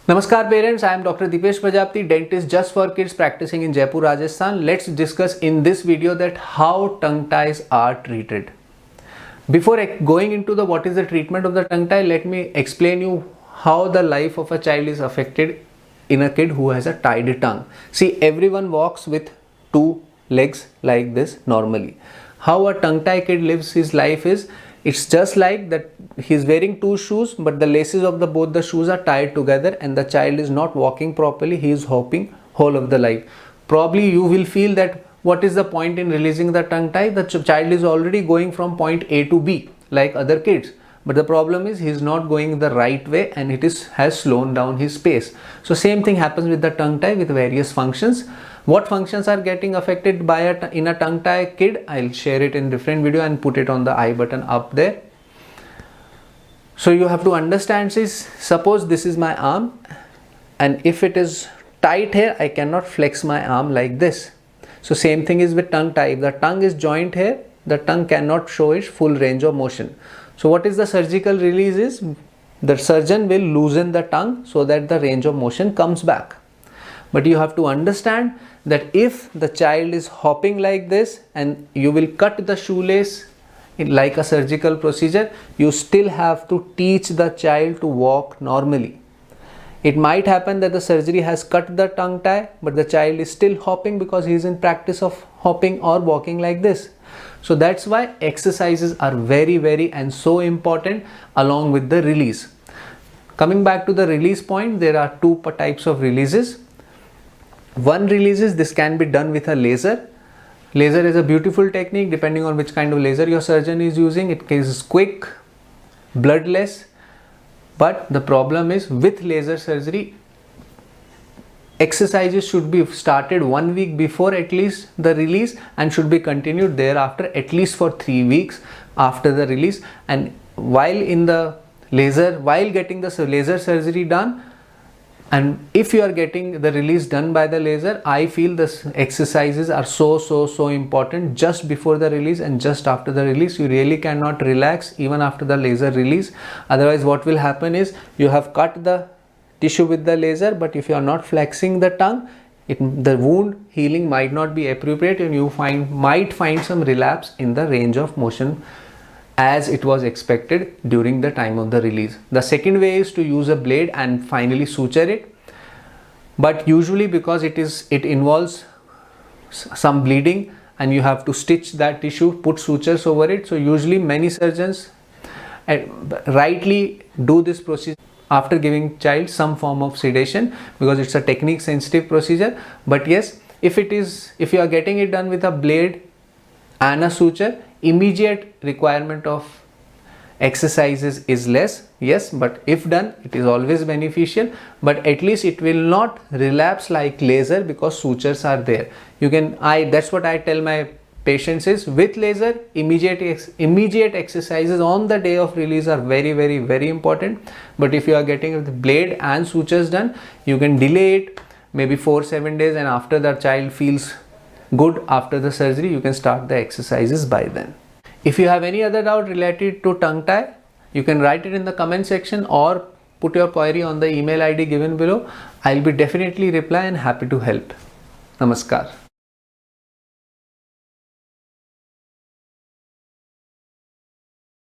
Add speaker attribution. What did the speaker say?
Speaker 1: Namaskar parents, I am Dr. Deepesh Prajapati, dentist just for kids practicing in Jaipur, Rajasthan. Let's discuss in this video that how tongue ties are treated. Before going into the what is the treatment of the tongue tie, let me explain you how the life of a child is affected in a kid who has a tied tongue. See, everyone walks with two legs like this normally. How a tongue tie kid lives his life is, it's just like that he's wearing two shoes, but the laces of both the shoes are tied together and the child is not walking properly. He is hopping whole of the life. Probably you will feel that what is the point in releasing the tongue tie? The child is already going from point A to B like other kids. But the problem is he is not going the right way and has slowed down his pace. So same thing happens with the tongue tie with various functions. What functions are getting affected in a tongue tie kid? I'll share it in different video and put it on the I button up there. So you have to understand this. Suppose this is my arm and if it is tight here, I cannot flex my arm like this. So same thing is with tongue tie. If the tongue is joint here, the tongue cannot show its full range of motion. So what is the surgical release is? The surgeon will loosen the tongue so that the range of motion comes back. But you have to understand that if the child is hopping like this and you will cut the shoelace like a surgical procedure, you still have to teach the child to walk normally. It might happen that the surgery has cut the tongue tie, but the child is still hopping because he is in practice of hopping or walking like this. So that's why exercises are very and so important along with the release. Coming back to the release point, there are two types of releases. One release is this can be done with a laser. Laser is a beautiful technique depending on which kind of laser your surgeon is using. It is quick, bloodless, but the problem is with laser surgery, exercises should be started 1 week before at least the release and should be continued thereafter at least for 3 weeks after the release. And while getting the laser surgery done, and if you are getting the release done by the laser, I feel this exercises are so important just before the release and just after the release. You really cannot relax even after the laser release. Otherwise what will happen is you have cut the tissue with the laser, but if you are not flexing the tongue, the wound healing might not be appropriate and you might find some relapse in the range of motion as it was expected during the time of the release. The second way is to use a blade and finally suture it, but usually because it involves some bleeding and you have to stitch that tissue, put sutures over it. So usually many surgeons rightly do this procedure after giving child some form of sedation because it's a technique sensitive procedure. But yes, if you are getting it done with a blade and a suture, immediate requirement of exercises is less, yes, but if done it is always beneficial, but at least it will not relapse like laser because sutures are there. That's what I tell my patients is with laser, immediate exercises on the day of release are very important. But if you are getting the blade and sutures done, you can delay it maybe 4-7 days, and after the child feels good after the surgery, you can start the exercises by then. If you have any other doubt related to tongue tie, you can write it in the comment section or put your query on the email ID given below. I'll be definitely reply and happy to help. Namaskar.